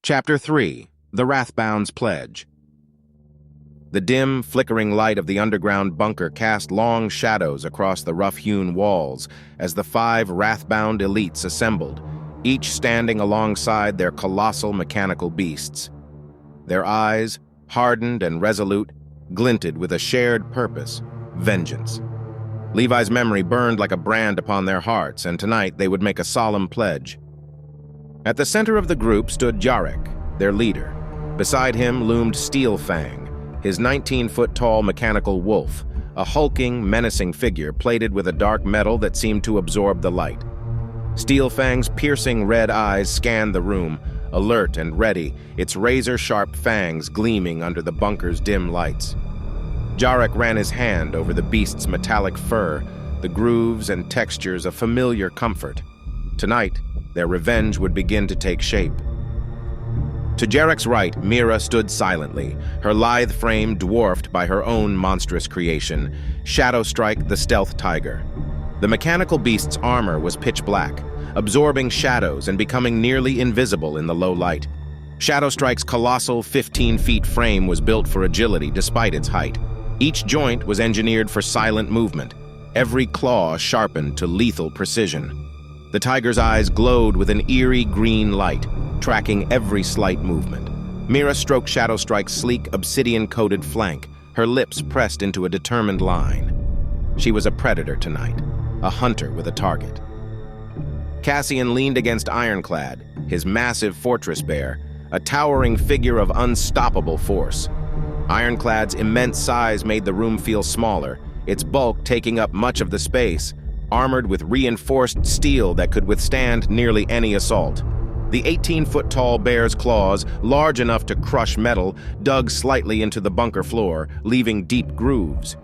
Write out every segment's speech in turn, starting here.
Chapter 3. The Wrathbound's Pledge. The dim, flickering light of the underground bunker cast long shadows across the rough-hewn walls as the 5 Wrathbound elites assembled, each standing alongside their colossal mechanical beasts. Their eyes, hardened and resolute, glinted with a shared purpose: vengeance. Levi's memory burned like a brand upon their hearts, and tonight they would make a solemn pledge. At the center of the group stood Jarek, their leader. Beside him loomed Steelfang, his 19-foot-tall mechanical wolf, a hulking, menacing figure plated with a dark metal that seemed to absorb the light. Steelfang's piercing red eyes scanned the room, alert and ready, its razor-sharp fangs gleaming under the bunker's dim lights. Jarek ran his hand over the beast's metallic fur, the grooves and textures of familiar comfort. Tonight, their revenge would begin to take shape. To Jarek's right, Mira stood silently, her lithe frame dwarfed by her own monstrous creation, Shadowstrike the stealth tiger. The mechanical beast's armor was pitch black, absorbing shadows and becoming nearly invisible in the low light. Shadowstrike's colossal 15-foot frame was built for agility despite its height. Each joint was engineered for silent movement, every claw sharpened to lethal precision. The tiger's eyes glowed with an eerie green light, tracking every slight movement. Mira stroked Shadowstrike's sleek, obsidian-coated flank, her lips pressed into a determined line. She was a predator tonight, a hunter with a target. Cassian leaned against Ironclad, his massive fortress bear, a towering figure of unstoppable force. Ironclad's immense size made the room feel smaller, its bulk taking up much of the space, armored with reinforced steel that could withstand nearly any assault. The 18-foot-tall bear's claws, large enough to crush metal, dug slightly into the bunker floor, leaving deep grooves.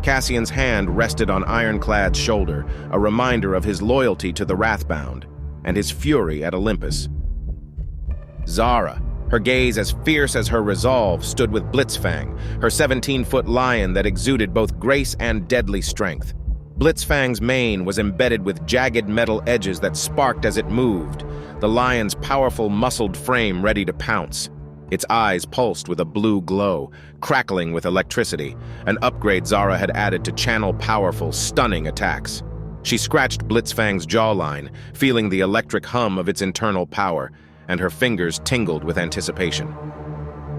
Cassian's hand rested on Ironclad's shoulder, a reminder of his loyalty to the Wrathbound, and his fury at Olympus. Zara, her gaze as fierce as her resolve, stood with Blitzfang, her 17-foot lion that exuded both grace and deadly strength. Blitzfang's mane was embedded with jagged metal edges that sparked as it moved, the lion's powerful muscled frame ready to pounce. Its eyes pulsed with a blue glow, crackling with electricity, an upgrade Zara had added to channel powerful, stunning attacks. She scratched Blitzfang's jawline, feeling the electric hum of its internal power, and her fingers tingled with anticipation.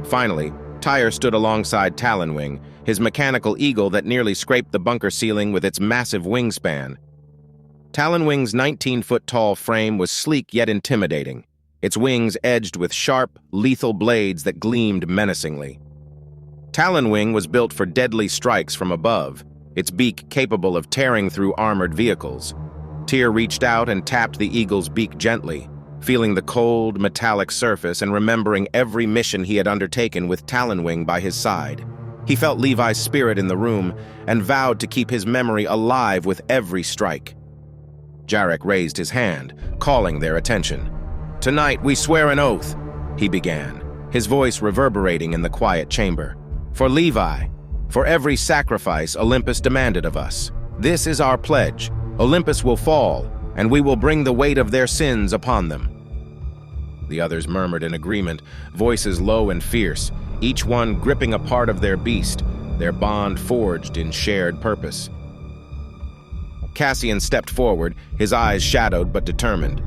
Finally, Tyre stood alongside Talonwing, his mechanical eagle that nearly scraped the bunker ceiling with its massive wingspan. Talonwing's 19-foot-tall frame was sleek yet intimidating, its wings edged with sharp, lethal blades that gleamed menacingly. Talonwing was built for deadly strikes from above, its beak capable of tearing through armored vehicles. Tyr reached out and tapped the eagle's beak gently, feeling the cold, metallic surface and remembering every mission he had undertaken with Talonwing by his side. He felt Levi's spirit in the room and vowed to keep his memory alive with every strike. Jarek raised his hand, calling their attention. "Tonight we swear an oath," he began, his voice reverberating in the quiet chamber. "For Levi, for every sacrifice Olympus demanded of us. This is our pledge. Olympus will fall, and we will bring the weight of their sins upon them." The others murmured in agreement, voices low and fierce, each one gripping a part of their beast, their bond forged in shared purpose. Cassian stepped forward, his eyes shadowed but determined.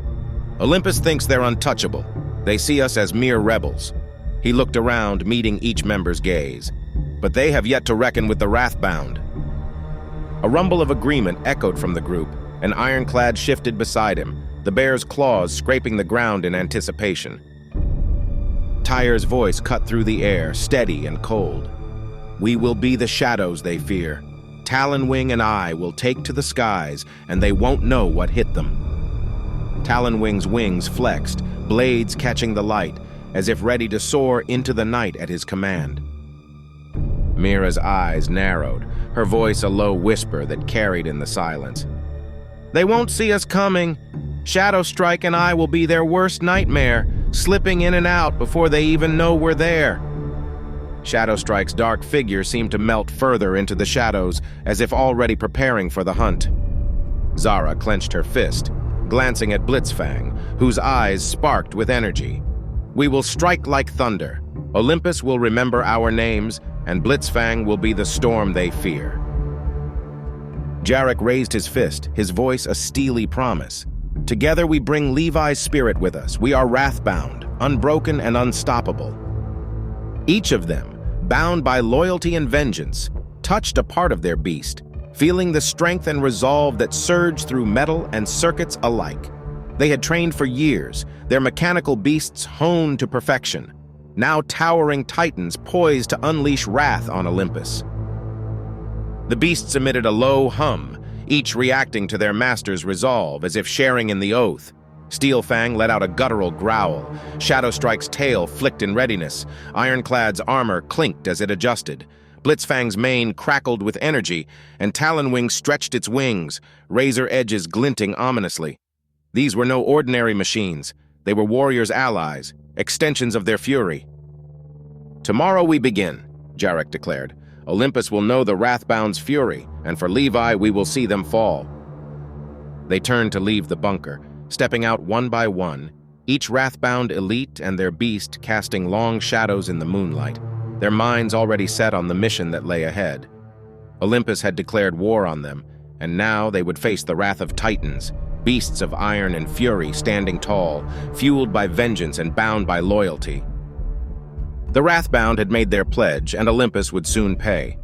"Olympus thinks they're untouchable. They see us as mere rebels." He looked around, meeting each member's gaze. "But they have yet to reckon with the Wrathbound." A rumble of agreement echoed from the group, and Ironclad shifted beside him, the bear's claws scraping the ground in anticipation. Tyre's voice cut through the air, steady and cold. "We will be the shadows they fear. Talonwing and I will take to the skies, and they won't know what hit them." Talonwing's wings flexed, blades catching the light, as if ready to soar into the night at his command. Mira's eyes narrowed, her voice a low whisper that carried in the silence. "They won't see us coming. Shadowstrike and I will be their worst nightmare, slipping in and out before they even know we're there." Shadowstrike's dark figure seemed to melt further into the shadows, as if already preparing for the hunt. Zara clenched her fist, glancing at Blitzfang, whose eyes sparked with energy. We will strike like thunder. Olympus will remember our names, and Blitzfang will be the storm they fear." Jarek raised his fist, his voice a steely promise. "Together we bring Levi's spirit with us. We are Wrathbound, unbroken and unstoppable." Each of them, bound by loyalty and vengeance, touched a part of their beast, feeling the strength and resolve that surged through metal and circuits alike. They had trained for years, their mechanical beasts honed to perfection, now towering titans poised to unleash wrath on Olympus. The beasts emitted a low hum, each reacting to their master's resolve, as if sharing in the oath. Steelfang let out a guttural growl. Shadowstrike's tail flicked in readiness. Ironclad's armor clinked as it adjusted. Blitzfang's mane crackled with energy, and Talonwing stretched its wings, razor edges glinting ominously. These were no ordinary machines. They were warriors' allies, extensions of their fury. "Tomorrow we begin," Jarek declared. "Olympus will know the Wrathbound's fury, and for Levi we will see them fall." They turned to leave the bunker, stepping out one by one, each Wrathbound elite and their beast casting long shadows in the moonlight, their minds already set on the mission that lay ahead. Olympus had declared war on them, and now they would face the wrath of titans, beasts of iron and fury standing tall, fueled by vengeance and bound by loyalty. The Wrathbound had made their pledge, and Olympus would soon pay.